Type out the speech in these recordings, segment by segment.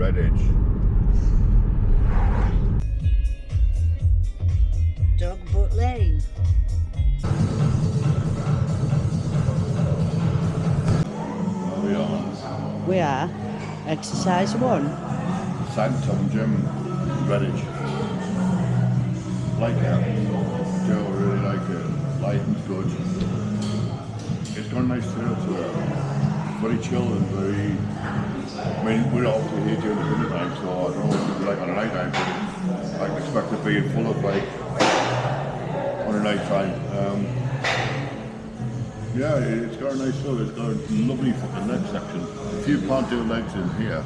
redditch. Dog Butt Lane. We are exercise 1. Sanctum gym, redditch. Like it. Joe really like it. Lighting's good. It's got a nice feel to it. Very chill and very. I mean, we're obviously here during the winter time, so I don't know what it's like on a night time, but I can expect it being full of like on a night time. Yeah, it's got a nice feel. It's got a lovely fucking leg section. If you can't do legs in here,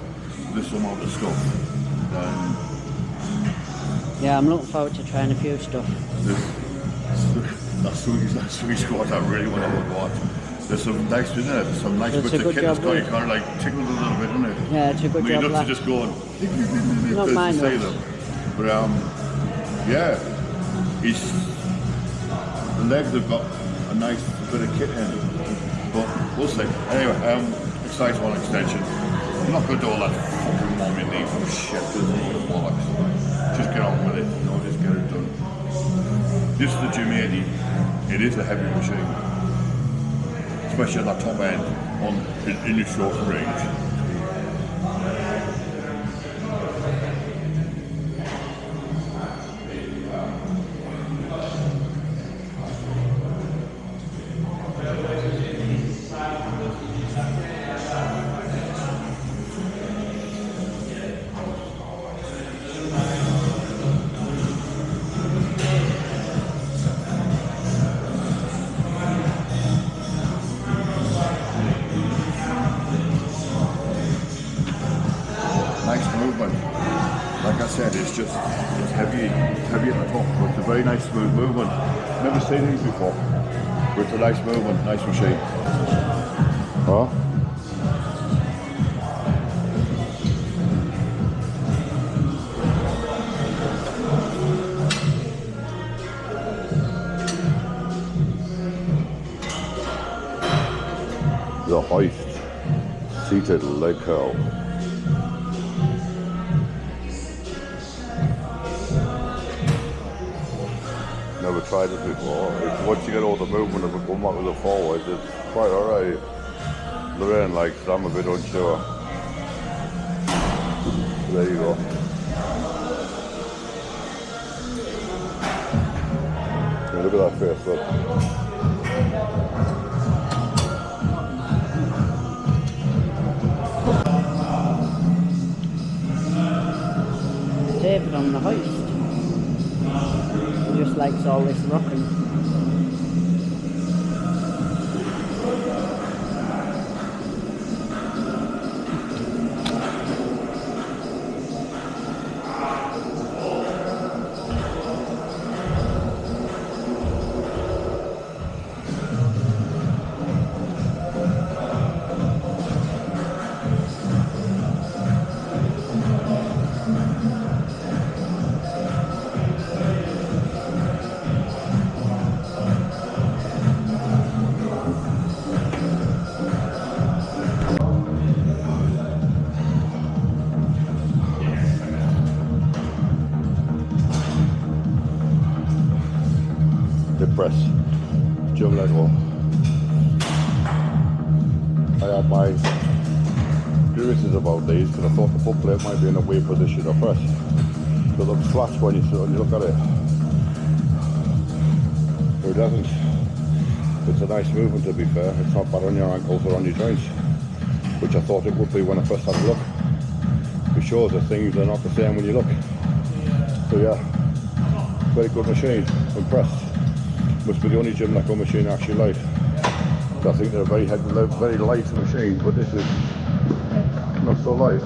this amount of stuff, then Yeah, I'm looking forward to trying a few stuff. That sweet squat I really want to watch. There's some nice, isn't it? There's some nice bits of kit that's got you kind of like tickled a little bit, isn't it? Yeah, it's a good job. You look to just go and not mine to say them. But yeah, the legs have got a nice bit of kit in, but we'll see. Anyway, exercise 1 extension. I'm not going to do all that fucking mommy leave from shit. There's a load of bollocks. Just get on with it. Just get it done. This is the Gym 80. It is a heavy machine, especially at that top end in your short range. Like I said, it's heavy at the top, but it's a very nice smooth movement. Never seen these before, but it's a nice movement, nice machine. Huh? The hoist, seated leg curl. Never tried it before. Once you get all the movement of it going back with the forward, it's quite alright. Lorraine likes it, I'm a bit unsure. There you go. Yeah, look at that face, look. David on the hoist. He just likes all this rocking. Hip press, jump leg roll. I had my curiosities about these because I thought the foot plate might be in a weird position to press. It looks flat when you look at it. But it doesn't. It's a nice movement, to be fair. It's not bad on your ankles or on your joints, which I thought it would be when I first had a look. It shows that things are not the same when you look. So yeah, very good machine. Impressed. Must be the only gym Gymnaco machine I actually like. So I think they're a very heavy, very light machine, but this is not so light.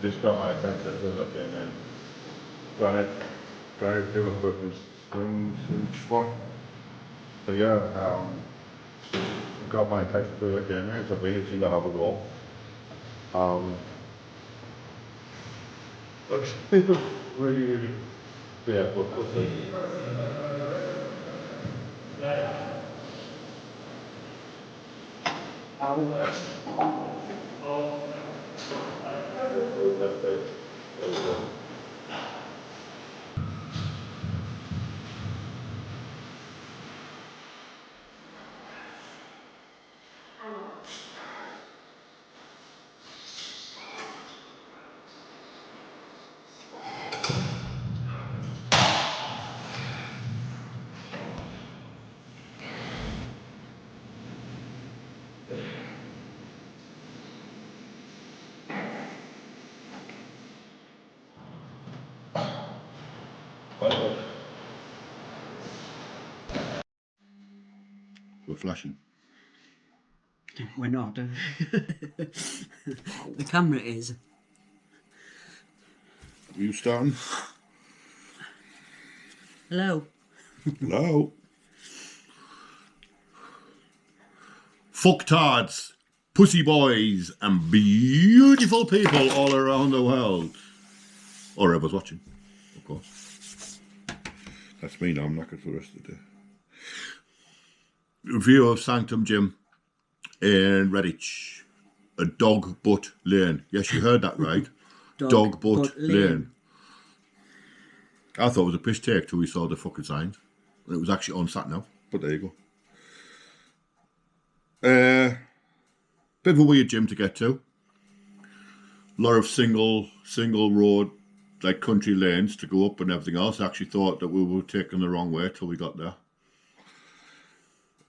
Just got my attention to looking and trying to do a bit of swings and squat. So yeah, got my attention to it again. It's a really thing to have a go. Looks really, yeah, we'll see. We're flashing. We're not. The camera is. Are you starting? Hello. Hello. Fucktards, pussy boys, and beautiful people all around the world. Or whoever's watching, of course. That's me now, I'm knackered for the rest of the day. Review of Sanctum Gym in Redditch. A dog butt lane. Yes, you heard that right. Dog butt lane. I thought it was a piss take till we saw the fucking signs. And it was actually on sat nav, but there you go. Bit of a weird gym to get to. A lot of single road, like country lanes to go up and everything else. I actually thought that we were taking the wrong way till we got there.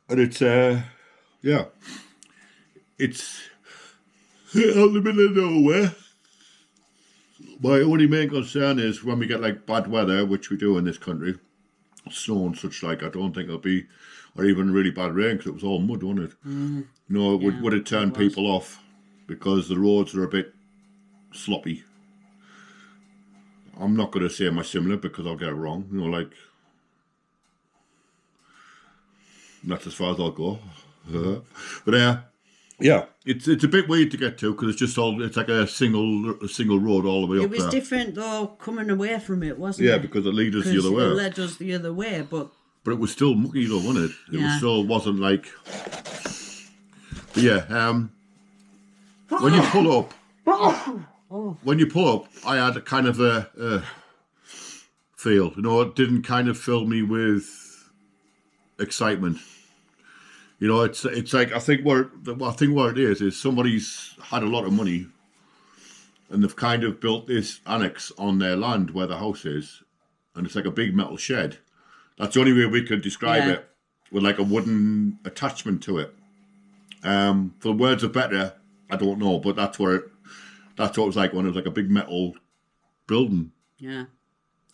And it's, yeah. It's out in the middle of nowhere. My only main concern is when we get like bad weather, which we do in this country, snow and such like, I don't think it'll be, or even really bad rain, because it was all mud, wasn't it? Mm. No, would it turn people off because the roads are a bit sloppy. I'm not going to say my similar because I'll get it wrong. You know, like, that's as far as I'll go. But yeah, it's a bit weird to get to because it's just it's like a single road all the way up there. It was different though, coming away from it, wasn't it? Yeah, because it led us the other way. It led us the other way, but it was still mucky though, wasn't it? It wasn't like. But yeah, when you pull up, I had a kind of a feel. You know, it didn't kind of fill me with excitement. You know, it's like I think what it is somebody's had a lot of money, and they've kind of built this annex on their land where the house is, and it's like a big metal shed. That's the only way we could describe it, with like a wooden attachment to it. For words of better, I don't know, but that's what it was like when it was like a big metal building. Yeah.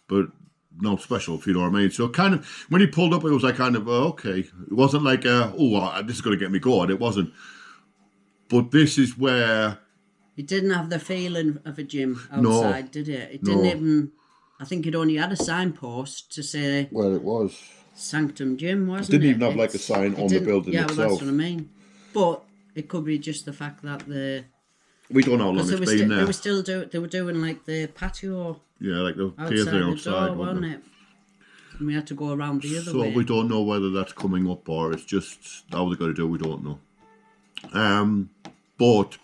But not special, if you know what I mean. So kind of, when he pulled up, it was like kind of, okay. It wasn't like, this is going to get me going. It wasn't. But this is where... It didn't have the feeling of a gym outside, did it? It didn't even... I think it only had a signpost to say... Well, it was. Sanctum Gym, wasn't it? It didn't even have like a sign on the building itself. Yeah, well, that's what I mean. But it could be just the fact that we don't know how long it's been there. They were doing like the patio. Yeah, like the outside, wasn't it? And we had to go around the other way. So we don't know whether that's coming up or it's just how they're going to do it, we don't know. But.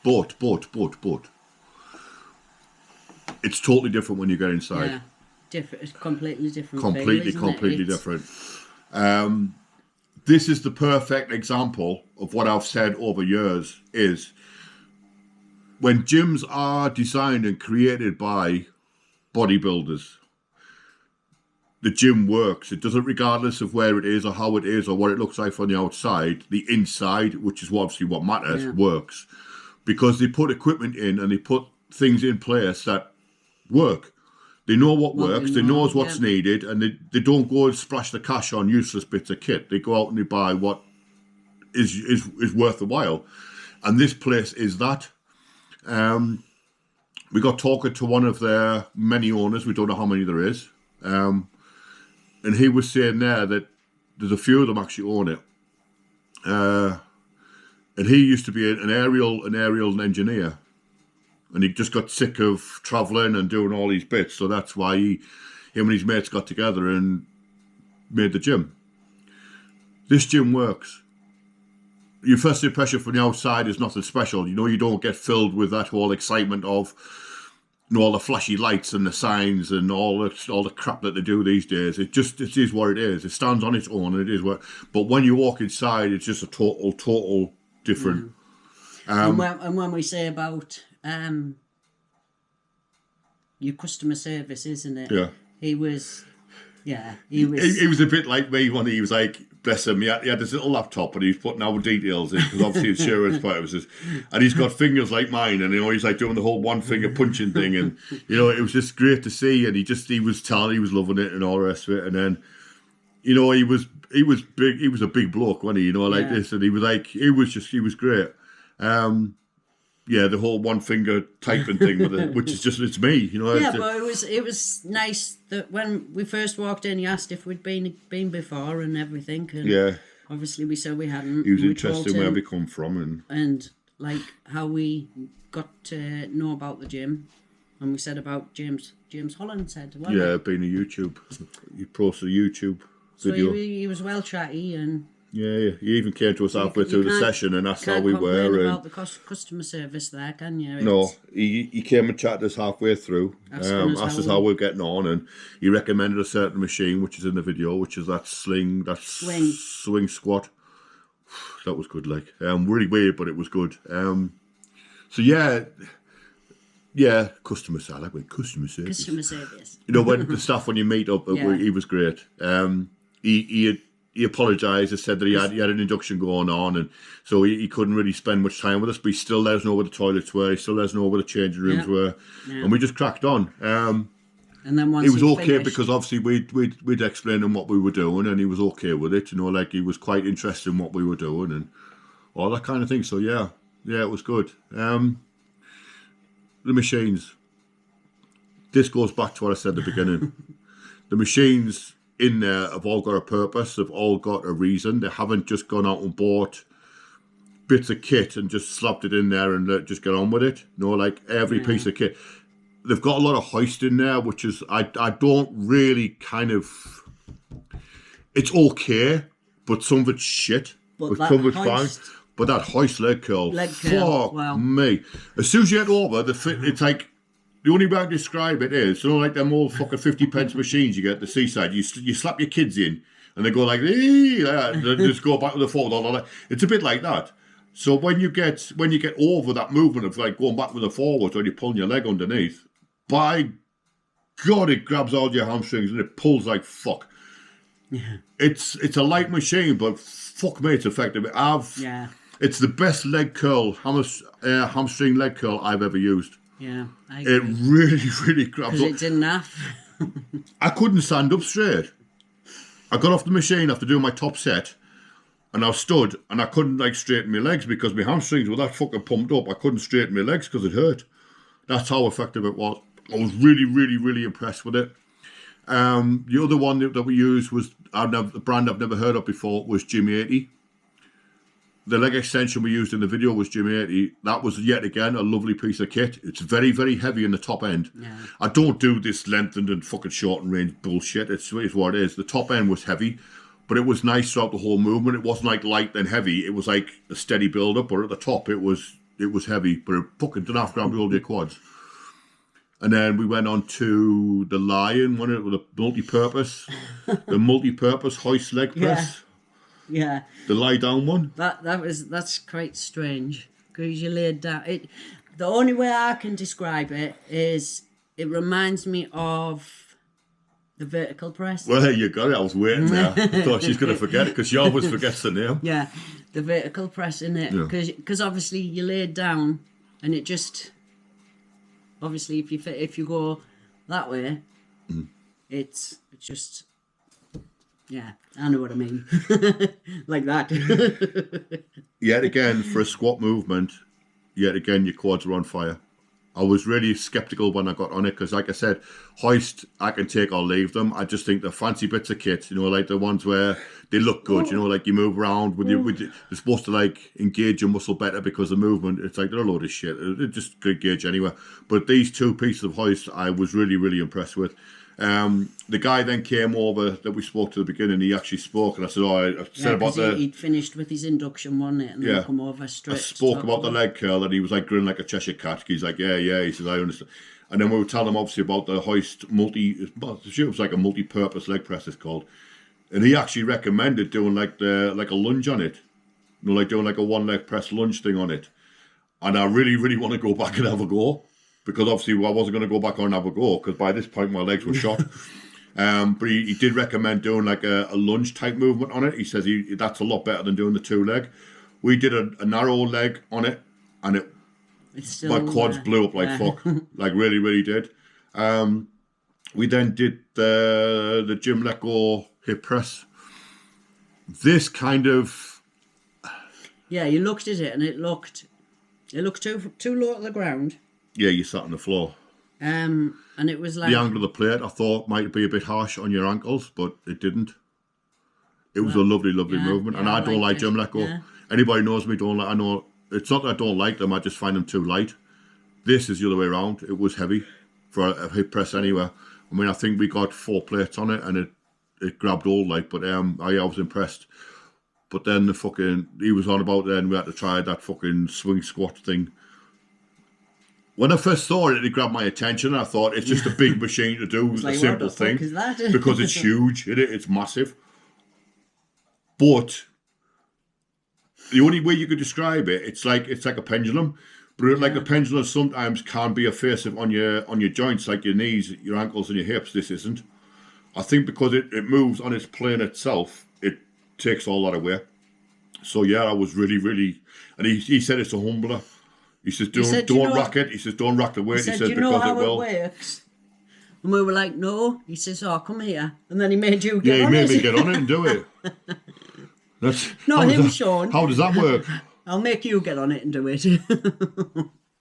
It's totally different when you get inside. Yeah, different. It's completely different. Completely different. This is the perfect example of what I've said over years is when gyms are designed and created by bodybuilders, the gym works. It doesn't, regardless of where it is or how it is or what it looks like from the outside, the inside, which is obviously what matters, works. Because they put equipment in and they put things in place that work. They know what works, they know what's needed, and they don't go and splash the cash on useless bits of kit. They go out and they buy what is worth the while. And this place is that. We got talking to one of their many owners, we don't know how many there is. And he was saying there that there's a few of them actually own it. And he used to be an aerial engineer. And he just got sick of travelling and doing all these bits. So that's why him and his mates got together and made the gym. This gym works. your first impression from the outside is nothing special. You know, you don't get filled with that whole excitement of, you know, all the flashy lights and the signs and all the crap that they do these days. It is what it is. It stands on its own, and it is what. But when you walk inside, it's just a total different. And when we say about your customer service, isn't it? Yeah. He was a bit like me when he was like, bless him, he had this little laptop and he was putting our details in because obviously insurance purposes, and he's got fingers like mine, and you know he's like doing the whole one finger punching thing, and you know it was just great to see, and he was telling he was loving it and all the rest of it, and then you know he was big, he was a big bloke, wasn't he? You know, like this, and he was great. Yeah, the whole one finger typing thing with it, which is just, it's me, you know. Yeah, but it was nice that when we first walked in, he asked if we'd been before and everything. And yeah. Obviously, we said we hadn't. He was interested in where we come from and like how we got to know about the gym, and we said about James Holland said, well, yeah, being a YouTube, he posted a YouTube video. So he was well chatty and. Yeah, he even came to us halfway through the session and asked how we were. You can't complain about the customer service there, can you? No, he came and chatted us halfway through, asked us how we're getting on, and he recommended a certain machine, which is in the video, which is that swing squat. That was good, like. Really weird, but it was good. So yeah, customer service. I like when customer service. Customer service. You know, when the staff, when you meet up, he was great. He apologised and said that he had an induction going on, and so he couldn't really spend much time with us, but he still let us know where the toilets were, he still let us know where the changing rooms were, and we just cracked on. And then once he was okay finished, because obviously we'd explained him what we were doing, and he was okay with it, you know, like he was quite interested in what we were doing and all that kind of thing. So yeah, it was good. The machines. This goes back to what I said at the beginning. The machines in there have all got a purpose, they've all got a reason. They haven't just gone out and bought bits of kit and just slapped it in there and just get on with it. No, like every piece of kit. They've got a lot of hoist in there, which is, I don't really kind of, it's okay, but some of it's shit. But some of it's fine. But that hoist leg curl, fuck me. As soon as you get over, it's like, the only way I can describe it is, you know, like them old fucking 50p machines you get at the seaside. You slap your kids in, and they go like, they just go back with the forward. It's a bit like that. So when you get over that movement of like going back with the forward, or you're pulling your leg underneath, by God, it grabs all your hamstrings and it pulls like fuck. Yeah. It's a light machine, but fuck me, it's effective. It's the best leg curl, hamstring leg curl I've ever used. Yeah, it really, really grabs up. It's enough. I couldn't stand up straight. I got off the machine after doing my top set, and I stood, and I couldn't like straighten my legs because my hamstrings were that fucking pumped up. I couldn't straighten my legs because it hurt. That's how effective it was. I was really, really, really impressed with it. The other one that we used was the brand I've never heard of before was Gym 80. The leg extension we used in the video was Gym 80. That was yet again a lovely piece of kit. It's very, very heavy in the top end. Yeah. I don't do this lengthened and fucking short and range bullshit. It's what it is. The top end was heavy, but it was nice throughout the whole movement. It wasn't like light and heavy. It was like a steady build up, but at the top it was heavy, but it fucking didn't have to grab all your quads. And then we went on to the Lion one with a multi-purpose hoist leg press. Yeah. The lie down one. That's quite strange because you laid down. The only way I can describe it is it reminds me of the vertical press. Well, you got it. I was waiting there. I thought she's going to forget it because she always forgets the name. Yeah, the vertical press in it because obviously you laid down and it just obviously if you go that way, it's just. Yeah, I know what I mean. Like that. Yet again, for a squat movement, your quads are on fire. I was really sceptical when I got on it because, like I said, hoist, I can take or leave them. I just think the fancy bits of kit, you know, like the ones where they look good, you know, like you move around they're supposed to like engage your muscle better because of movement. It's like they're a load of shit. It just could engage anywhere. But these two pieces of hoist, I was really, really impressed with. The guy then came over that we spoke to at the beginning. He actually spoke, and I said, I said about he'd finished with his induction, wasn't it? And then come over straight. I spoke about the leg curl, and he was like grinning like a Cheshire cat. He's like, yeah. He says, I understand. And then we were telling him obviously about the hoist it was like a multi-purpose leg press, it's called. And he actually recommended doing like a lunge on it. Like doing like a one leg press lunge thing on it. And I really, really want to go back and have a go. Because obviously I wasn't going to go back on and have a go, because by this point my legs were shot. But he did recommend doing like a lunge type movement on it. He says that's a lot better than doing the 2 leg. We did a narrow leg on it, and my quads blew up like fuck. Like really, really did. We then did the gym let go hip press. This kind of... Yeah, you looked at it and it looked too low to the ground. Yeah, you sat on the floor. And it was like... The angle of the plate I thought might be a bit harsh on your ankles, but it didn't. It was a lovely, lovely movement. And I don't like gym let go. Yeah. Anybody knows me, don't like... I know... It's not that I don't like them, I just find them too light. This is the other way around. It was heavy for a hip press anyway. I mean, I think we got 4 plates on it, and it grabbed all like, but I was impressed. But then he was on about then we had to try that fucking swing squat thing. When I first saw it, it grabbed my attention. I thought it's just a big machine to do a simple thing because it's huge. It's massive. But the only way you could describe it, it's like a pendulum. But like the pendulum sometimes can be offensive on your joints, like your knees, your ankles, and your hips. This isn't. I think because it moves on its plane itself, it takes all that away. So yeah, I was really, really, and he said it's a humbler. He says don't rack it. He says don't rack the weight. He says do you know how it works? And we were like, no. He says, oh, come here. And then he made you get on it. Yeah, he made me get on it and do it. That's not him, Sean. How does that work? I'll make you get on it and do it.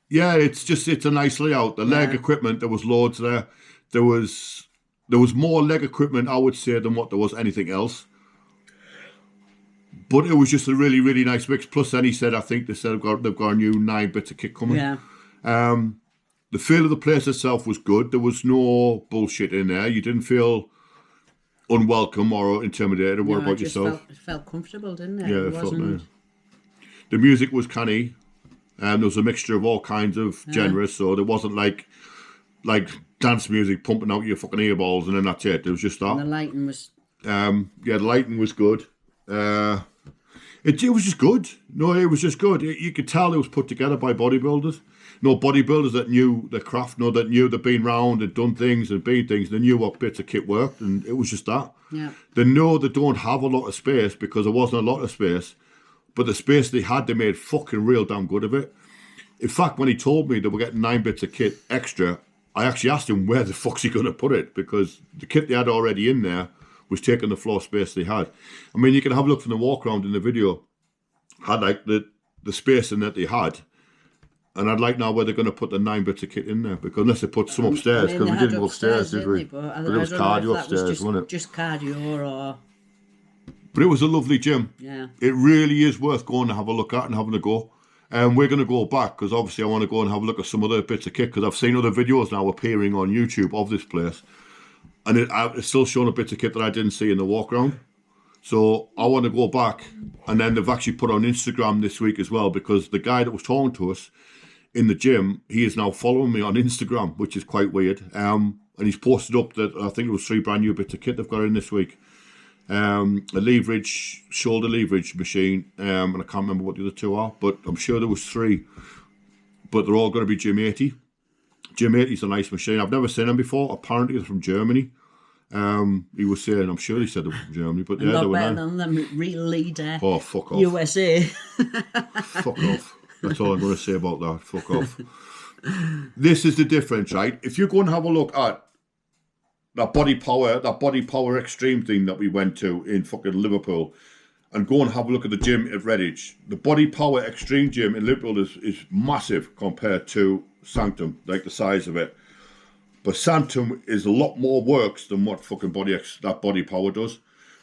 Yeah, it's a nice layout. The leg equipment, there was loads there. There was more leg equipment, I would say, than what there was anything else. But it was just a really, really nice mix. Plus, then he said, I think they've got a new 9 bits of kit coming. Yeah. The feel of the place itself was good. There was no bullshit in there. You didn't feel unwelcome or intimidated. What about yourself? It felt comfortable, didn't it? Yeah, it felt nice. The music was canny. There was a mixture of all kinds of genres, so there wasn't like dance music pumping out your fucking earballs and then that's it. It was just that. And the lighting was... the lighting was good. It was just good. No, it was just good. You could tell it was put together by bodybuilders. No, bodybuilders that knew the craft, that knew they'd been round and done things and been things. They knew what bits of kit worked, and it was just that. Yeah. They know they don't have a lot of space because there wasn't a lot of space, but the space they had, they made fucking real damn good of it. In fact, when he told me they were getting 9 bits of kit extra, I actually asked him where the fuck's he going to put it, because the kit they had already in there was taking the floor space they had. I mean, you can have a look from the walk around in the video. Had like the space in that they had. And I'd like now where they're going to put the 9 bits of kit in there, because unless they put some upstairs, because we didn't go upstairs, did we? But it was cardio upstairs, wasn't it? Just cardio or... But it was a lovely gym. Yeah. It really is worth going to have a look at and having a go. And we're going to go back, because obviously I want to go and have a look at some other bits of kit, because I've seen other videos now appearing on YouTube of this place. And it's still showing a bit of kit that I didn't see in the walk around. So I want to go back, and then they've actually put on Instagram this week as well, because the guy that was talking to us in the gym, he is now following me on Instagram, which is quite weird. And he's posted up that I think it was 3 brand new bits of kit they've got in this week. A leverage, shoulder leverage machine, and I can't remember what the other 2 are, but I'm sure there was 3. But they're all going to be Gym 80. Gym 80 is a nice machine. I've never seen them before. Apparently they're from Germany. He was saying, I'm sure he said they were from Germany, but yeah, they were nice. Than them real leader. Oh, fuck off. USA. Fuck off. That's all I'm going to say about that. Fuck off. This is the difference, right? If you go and have a look at that body power extreme thing that we went to in fucking Liverpool, and go and have a look at the gym at Redditch. The body power extreme gym in Liverpool is massive compared to Sanctum, like the size of it. But Sanctum is a lot more works than what fucking that body power does,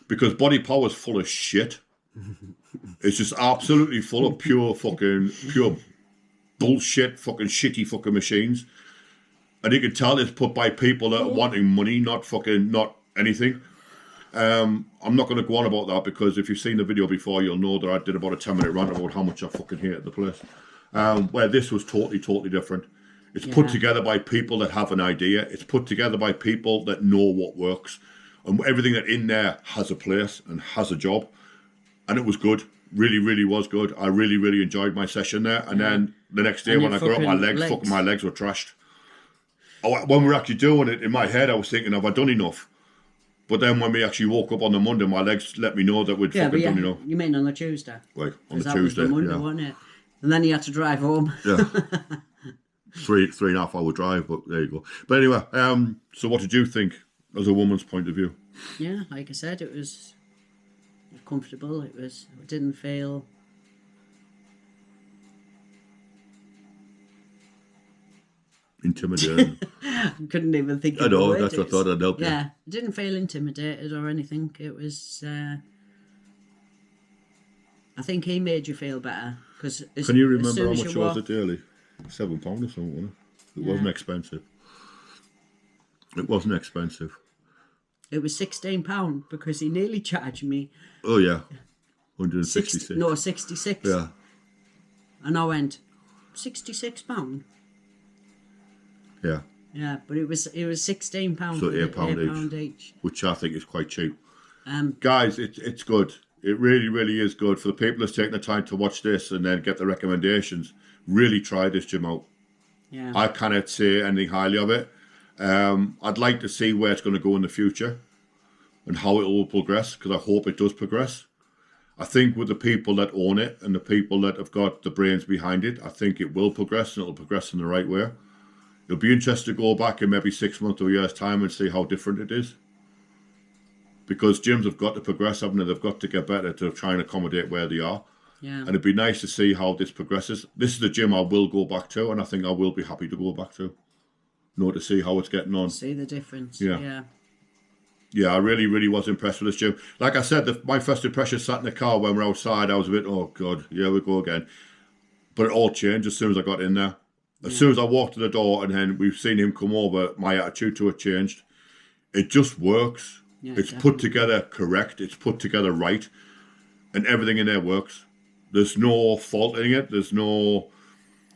because body power is full of shit. It's just absolutely full of pure bullshit, fucking shitty fucking machines. And you can tell it's put by people that are wanting money, not anything. I'm not going to go on about that because if you've seen the video before, you'll know that I did about a 10-minute rant about how much I fucking hated the place. Where this was totally different. It's put together by people that have an idea. It's put together by people that know what works. And everything that in there has a place and has a job. And it was good. Really, really was good. I really, really enjoyed my session there. And then the next day when I got up, my legs were trashed. When we were actually doing it, in my head, I was thinking, have I done enough? But then when we actually woke up on the Monday, my legs let me know that we'd fucking done enough. You mean on the Tuesday? Like, on the that Tuesday, was the Monday, wasn't it? And then you had to drive home. Yeah. 3.5 hour drive, but there you go. But anyway, so what did you think as a woman's point of view? Yeah, like I said, it was comfortable. It didn't feel... Intimidating. Couldn't even think of I know, the word. that's what I thought I'd help you. Yeah, I didn't feel intimidated or anything. It was... I think he made you feel better. Can you remember how much was it daily? £7 or something, wasn't it? It wasn't expensive. It wasn't expensive. It was £16 because he nearly charged me. Oh yeah, 166. No, 66. Yeah. And I went, £66. Yeah. Yeah, but it was £16. So £8 each, which I think is quite cheap. Guys, it's good. It really, really is good for the people that's taking the time to watch this and then get the recommendations. Really try this gym out. Yeah. I cannot say anything highly of it. I'd like to see where it's going to go in the future and how it will progress, because I hope it does progress. I think with the people that own it and the people that have got the brains behind it, I think it will progress and it'll progress in the right way. It'll be interesting to go back in maybe 6 months or a year's time and see how different it is. Because gyms have got to progress, haven't they? They've got to get better to try and accommodate where they are. Yeah. And it'd be nice to see how this progresses. This is the gym I will go back to, and I think I will be happy to go back to. To see how it's getting on. See the difference. Yeah. Yeah, I really, really was impressed with this gym. Like I said, my first impression sat in the car when we were outside. I was a bit, oh God, here we go again. But it all changed as soon as I got in there. As soon as I walked to the door and then we've seen him come over, my attitude to it changed. It just works. Yeah, it's put together correct. It's put together right. And everything in there works. There's no fault in it. There's no,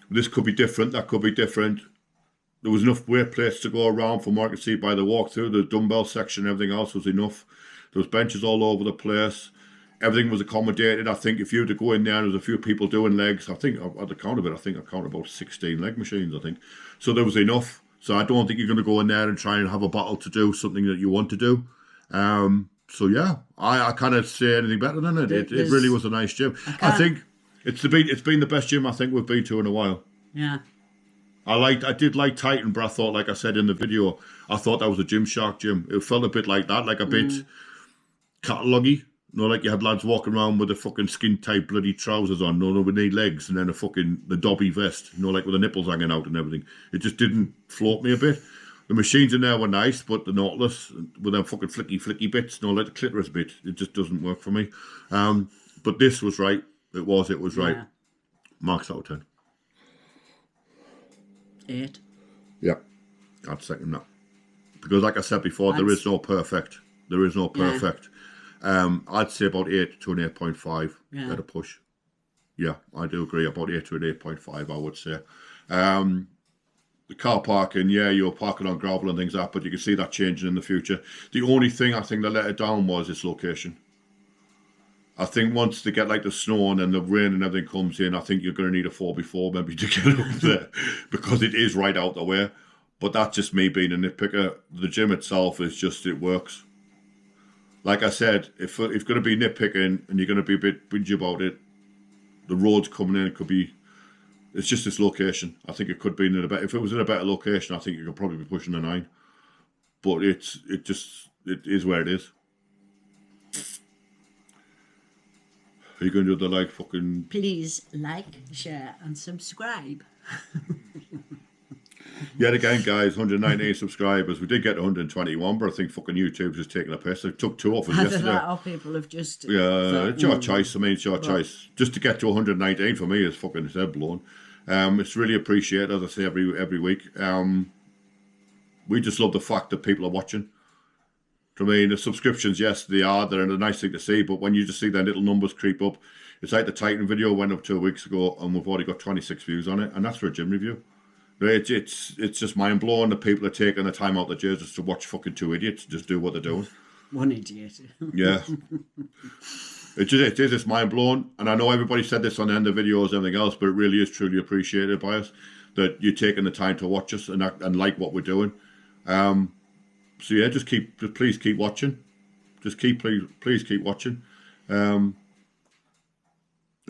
this could be different, that could be different. There was enough weight plates to go around from what I could see by the walkthrough. The dumbbell section, everything else was enough. There was benches all over the place. Everything was accommodated. I think if you were to go in there and there was a few people doing legs, I think, at the count of it, I think I counted about 16 leg machines, I think. So there was enough. So I don't think you're going to go in there and try and have a battle to do something that you want to do. So yeah, I can't say anything better than it. It really was a nice gym. I think it's been the best gym I think we've been to in a while. Yeah. I did like Titan, but I thought, like I said in the video, I thought that was a Gymshark gym. It felt a bit like that, like a bit catalogy. Like you had lads walking around with the fucking skin tight bloody trousers on, with no legs, and then the dobby vest, like with the nipples hanging out and everything. It just didn't float me a bit. The machines in there were nice, but the Nautilus with them fucking flicky bits, like the clitoris bit, it just doesn't work for me. But this was right. It was right. Marks out of 10. 8. Yeah, I'd second that. Because like I said before, there is no perfect. I'd say about 8 to an 8.5 at a push. Yeah, I do agree. About 8 to an 8.5, I would say. The car parking, you're parking on gravel and things like that, but you can see that changing in the future. The only thing I think that let it down was its location. I think once they get like the snow and then the rain and everything comes in, I think you're going to need a 4x4 maybe to get up there because it is right out the way. But that's just me being a nitpicker. The gym itself is just, it works. Like I said, if you're going to be nitpicking and you're going to be a bit whingy about it, the roads coming in, it's just this location. I think it could be if it was in a better location, I think you could probably be pushing a 9. But it is where it is. Are you going to do the fucking... Please like, share and subscribe. Yet again, guys, 119 subscribers. We did get 121, but I think fucking YouTube's just taking a piss. They took 2 off us yesterday. That, or people have just... Yeah, it's your choice. I mean, it's your choice. Just to get to 119 for me is fucking head blown. It's really appreciated, as I say every week. we just love the fact that people are watching. I mean, the subscriptions, yes, they're a nice thing to see, but when you just see their little numbers creep up, it's like the Titan video went up 2 weeks ago, and we've already got 26 views on it, and that's for a gym review. It's just mind blowing that people are taking the time out of their just to watch fucking two idiots just do what they're doing. One idiot. Yeah. It's mind blowing, and I know everybody said this on the end of videos and everything else, but it really is truly appreciated by us that you're taking the time to watch us and like what we're doing. So yeah, please keep watching. Please keep watching. And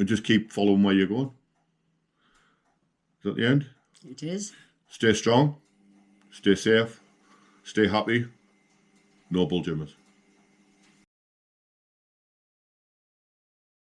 just keep following where you're going. Is that the end? It is. Stay strong. Stay safe. Stay happy. No bull gymmers.